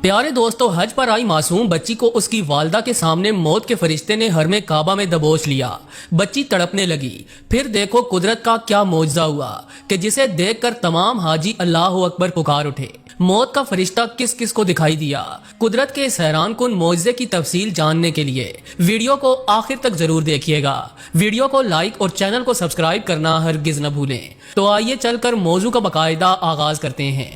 پیارے دوستو، حج پر آئی معصوم بچی کو اس کی والدہ کے سامنے موت کے فرشتے نے حرم کعبہ میں دبوچ لیا۔ بچی تڑپنے لگی۔ پھر دیکھو قدرت کا کیا معجزہ ہوا کہ جسے دیکھ کر تمام حاجی اللہ اکبر پکار اٹھے۔ موت کا فرشتہ کس کس کو دکھائی دیا؟ قدرت کے اس حیران کن معجزے کی تفصیل جاننے کے لیے ویڈیو کو آخر تک ضرور دیکھیے گا۔ ویڈیو کو لائک اور چینل کو سبسکرائب کرنا ہرگز نہ بھولیں۔ تو آئیے چل کر موضوع کا باقاعدہ آغاز کرتے ہیں۔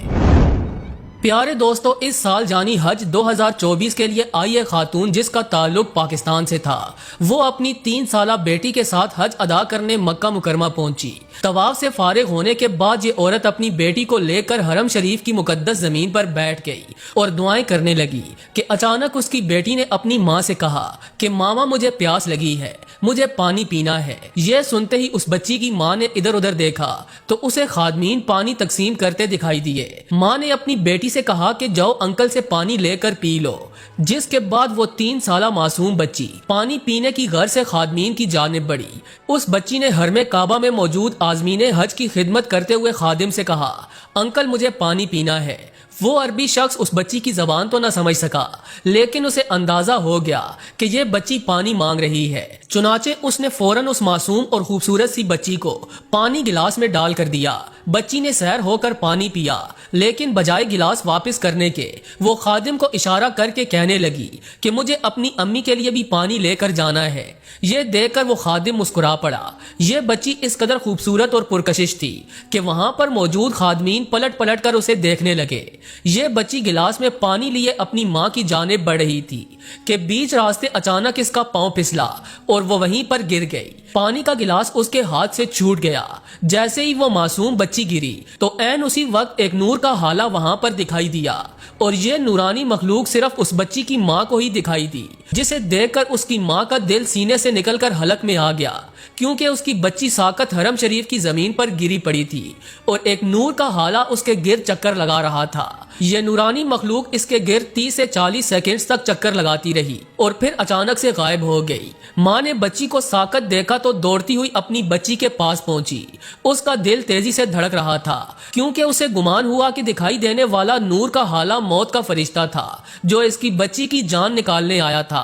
پیارے دوستو، اس سال جانی حج 2024 کے لیے آئی ایک خاتون جس کا تعلق پاکستان سے تھا، وہ اپنی 3 سالہ بیٹی کے ساتھ حج ادا کرنے مکہ مکرمہ پہنچی۔ طواف سے فارغ ہونے کے بعد یہ عورت اپنی بیٹی کو لے کر حرم شریف کی مقدس زمین پر بیٹھ گئی اور دعائیں کرنے لگی کہ اچانک اس کی بیٹی نے اپنی ماں سے کہا کہ ماما مجھے پیاس لگی ہے، مجھے پانی پینا ہے۔ یہ سنتے ہی اس بچی کی ماں نے ادھر ادھر دیکھا تو اسے خادمین پانی تقسیم کرتے دکھائی دیے۔ ماں نے اپنی بیٹی سے کہا کہ جاؤ انکل سے پانی لے کر پی لو، جس کے بعد وہ 3 سالہ معصوم بچی پانی پینے کی غرض سے خادمین کی جانب بڑھی۔ اس بچی نے حرم کعبہ میں موجود عازمین حج کی خدمت کرتے ہوئے خادم سے کہا انکل مجھے پانی پینا ہے۔ وہ عربی شخص اس بچی کی زبان تو نہ سمجھ سکا، لیکن اسے اندازہ ہو گیا کہ یہ بچی پانی مانگ رہی ہے۔ چنانچہ اس نے فوراً اس معصوم اور خوبصورت سی بچی کو پانی گلاس میں ڈال کر دیا۔ بچی نے سیر ہو کر پانی پیا، لیکن بجائے گلاس واپس کرنے کے وہ خادم کو اشارہ کر کے کہنے لگی کہ مجھے اپنی امی کے لیے بھی پانی لے کر جانا ہے۔ یہ دیکھ کر وہ خادم مسکرا پڑا۔ یہ بچی اس قدر خوبصورت اور پرکشش تھی کہ وہاں پر موجود خادمین پلٹ پلٹ کر اسے دیکھنے لگے۔ یہ بچی گلاس میں پانی لیے اپنی ماں کی جانب بڑھ رہی تھی کہ بیچ راستے اچانک اس کا پاؤں پھسلا اور وہ وہیں پر گر گئی۔ پانی کا گلاس اس کے ہاتھ سے چھوٹ گیا۔ جیسے ہی وہ معصوم بچی گری تو عین اسی وقت ایک نور کا ہالہ وہاں پر دکھائی دیا، اور یہ نورانی مخلوق صرف اس بچی کی ماں کو ہی دکھائی دی، جسے دیکھ کر اس کی ماں کا دل سینے سے نکل کر حلق میں آ گیا، کیونکہ اس کی بچی ساکت حرم شریف کی زمین پر گری پڑی تھی اور ایک نور کا ہالہ اس کے گرد چکر لگا رہا تھا۔ یہ نورانی مخلوق اس کے گرد 30 سے 40 سیکنڈز تک چکر لگاتی رہی اور پھر اچانک سے غائب ہو گئی۔ ماں نے بچی کو ساکت دیکھا تو دوڑتی ہوئی اپنی بچی کے پاس پہنچی۔ اس کا دل تیزی سے دھڑک رہا تھا، کیونکہ اسے گمان ہوا کہ دکھائی دینے والا نور کا ہالہ موت کا فرشتہ تھا جو اس کی بچی کی جان نکالنے آیا تھا۔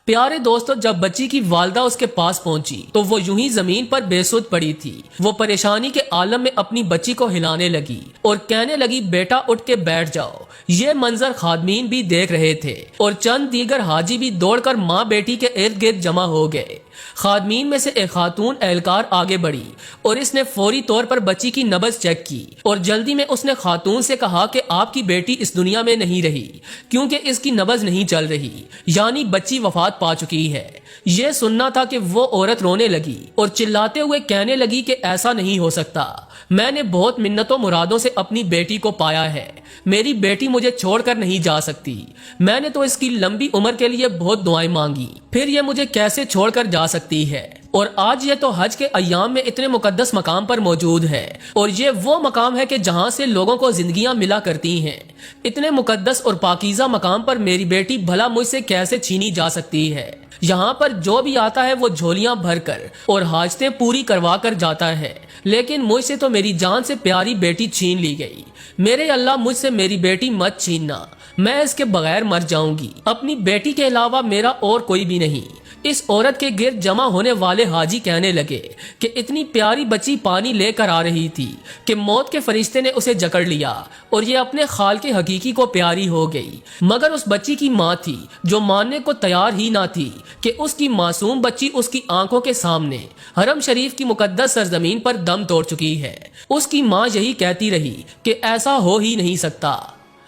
پیارے دوستو، جب بچی کی والدہ اس کے پاس پہنچی تو وہ یوں ہی زمین پر بے سود پڑی تھی۔ وہ پریشانی کے عالم میں اپنی بچی کو ہلانے لگی اور کہنے لگی بیٹا اٹھ کے بیٹھ جاؤ۔ یہ منظر خادمین بھی دیکھ رہے تھے اور چند دیگر حاجی بھی دوڑ کر ماں بیٹی کے ارد گرد جمع ہو گئے۔ خادمین میں سے ایک خاتون اہلکار آگے بڑھی اور اس نے فوری طور پر بچی کی نبض چیک کی اور جلدی میں اس نے خاتون سے کہا کہ آپ کی بیٹی اس دنیا میں نہیں رہی، کیونکہ اس کی نبض نہیں چل رہی، یعنی بچی وفات پا چکی ہے۔ یہ سننا تھا کہ وہ عورت رونے لگی اور چلاتے ہوئے کہنے لگی کہ ایسا نہیں ہو سکتا، میں نے بہت منتوں مرادوں سے اپنی بیٹی کو پایا ہے، میری بیٹی مجھے چھوڑ کر نہیں جا سکتی، میں نے تو اس کی لمبی عمر کے لیے بہت دعائیں مانگی، پھر یہ مجھے کیسے چھوڑ کر جا سکتی ہے؟ اور آج یہ تو حج کے ایام میں اتنے مقدس مقام پر موجود ہے، اور یہ وہ مقام ہے کہ جہاں سے لوگوں کو زندگیاں ملا کرتی ہیں۔ اتنے مقدس اور پاکیزہ مقام پر میری بیٹی بھلا مجھ سے کیسے چھینی جا سکتی ہے؟ یہاں پر جو بھی آتا ہے وہ جھولیاں بھر کر اور حاجتیں پوری کروا کر جاتا ہے، لیکن مجھ سے تو میری جان سے پیاری بیٹی چھین لی گئی۔ میرے اللہ، مجھ سے میری بیٹی مت چھیننا، میں اس کے بغیر مر جاؤں گی، اپنی بیٹی کے علاوہ میرا اور کوئی بھی نہیں۔ اس عورت کے گرد جمع ہونے والے حاجی کہنے لگے کہ اتنی پیاری بچی پانی لے کر آ رہی تھی کہ موت کے فرشتے نے اسے جکڑ لیا اور یہ اپنے خالق حقیقی کو پیاری ہو گئی، مگر اس بچی کی ماں تھی جو ماننے کو تیار ہی نہ تھی کہ اس کی معصوم بچی اس کی آنکھوں کے سامنے حرم شریف کی مقدس سرزمین پر دم توڑ چکی ہے۔ اس کی ماں یہی کہتی رہی کہ ایسا ہو ہی نہیں سکتا۔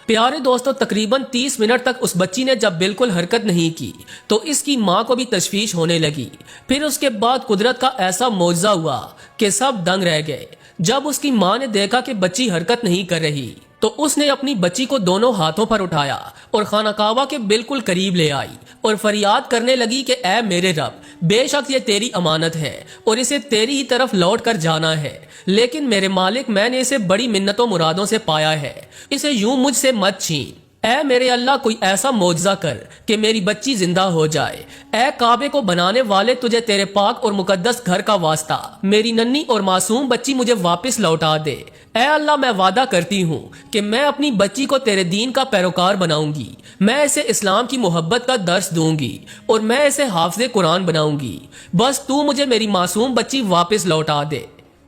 پیارے دوستو، تقریباً 30 منٹ تک اس بچی نے جب بالکل حرکت نہیں کی تو اس کی ماں کو بھی تشویش ہونے لگی۔ پھر اس کے بعد قدرت کا ایسا معجزہ ہوا کہ سب دنگ رہ گئے۔ جب اس کی ماں نے دیکھا کہ بچی حرکت نہیں کر رہی تو اس نے اپنی بچی کو دونوں ہاتھوں پر اٹھایا اور خانہ کعبہ کے بالکل قریب لے آئی اور فریاد کرنے لگی کہ اے میرے رب، بے شک یہ تیری امانت ہے اور اسے تیری ہی طرف لوٹ کر جانا ہے، لیکن میرے مالک، میں نے اسے بڑی منتوں مرادوں سے پایا ہے، اسے یوں مجھ سے مت چھین۔ اے میرے اللہ کوئی ایسا معجزہ کر کہ میری بچی زندہ ہو جائے۔ اے کعبے کو بنانے والے تجھے تیرے پاک اور مقدس گھر کا واسطہ میری ننھی اور معصوم بچی مجھے واپس لوٹا دے۔ اے اللہ میں وعدہ کرتی ہوں کہ میں اپنی بچی کو تیرے دین کا پیروکار بناؤں گی، میں اسے اسلام کی محبت کا درس دوں گی اور میں اسے حافظ قرآن بناؤں گی، بس تو مجھے میری معصوم بچی واپس لوٹا دے۔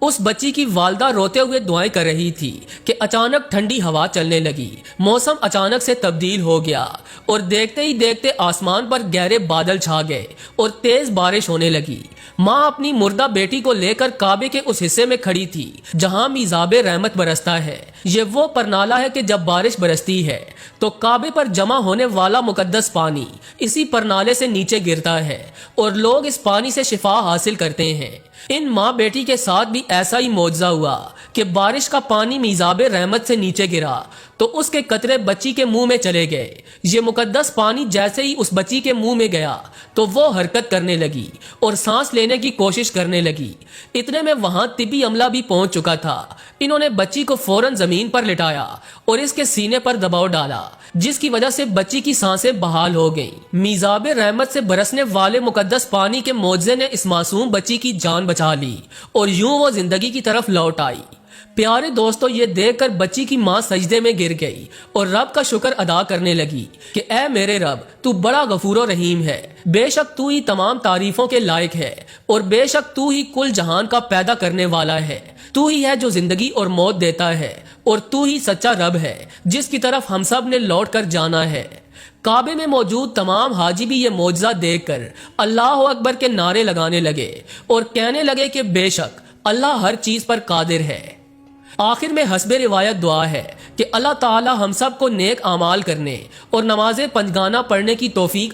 اس بچی کی والدہ روتے ہوئے دعائیں کر رہی تھی کہ اچانک ٹھنڈی ہوا چلنے لگی، موسم اچانک سے تبدیل ہو گیا اور دیکھتے ہی دیکھتے آسمان پر گہرے بادل چھا گئے اور تیز بارش ہونے لگی۔ ماں اپنی مردہ بیٹی کو لے کر کعبے کے اس حصے میں کھڑی تھی جہاں میزاب رحمت برستا ہے۔ یہ وہ پرنالہ ہے کہ جب بارش برستی ہے تو کعبے پر جمع ہونے والا مقدس پانی اسی پرنالے سے نیچے گرتا ہے اور لوگ اس پانی سے شفا حاصل کرتے ہیں۔ ان ماں بیٹی کے ساتھ بھی ایسا ہی معجزہ ہوا کہ بارش کا پانی میزاب رحمت سے نیچے گرا تو اس کے قطرے بچی کے منہ میں چلے گئے۔ یہ مقدس پانی جیسے ہی اس بچی کے منہ میں گیا تو وہ حرکت کرنے لگی اور سانس لینے کی کوشش کرنے لگی۔ اتنے میں وہاں طبی عملہ بھی پہنچ چکا تھا۔ انہوں نے بچی کو فوراً زمین پر لٹایا اور اس کے سینے پر دباؤ ڈالا، جس کی وجہ سے بچی کی سانسیں بحال ہو گئیں۔ میزاب رحمت سے برسنے والے مقدس پانی کے معجزے نے اس معصوم بچی کی جان بچا لی اور یوں وہ زندگی کی طرف لوٹ آئی۔ پیارے دوستو، یہ دیکھ کر بچی کی ماں سجدے میں گر گئی اور رب کا شکر ادا کرنے لگی کہ اے میرے رب تو بڑا غفور و رحیم ہے، بے شک تو ہی تمام تعریفوں کے لائق ہے اور بے شک تو ہی کل جہان کا پیدا کرنے والا ہے۔ تو ہی ہے جو زندگی اور موت دیتا ہے اور تو ہی سچا رب ہے جس کی طرف ہم سب نے لوٹ کر جانا ہے۔ کعبے میں موجود تمام حاجی بھی یہ معجزہ دیکھ کر اللہ اکبر کے نعرے لگانے لگے اور کہنے لگے کہ بے شک اللہ ہر چیز پر قادر ہے۔ آخر میں حسب روایت دعا ہے کہ اللہ تعالی ہم سب کو نیک اعمال کرنے اور نماز پنجگانہ پڑھنے کی توفیق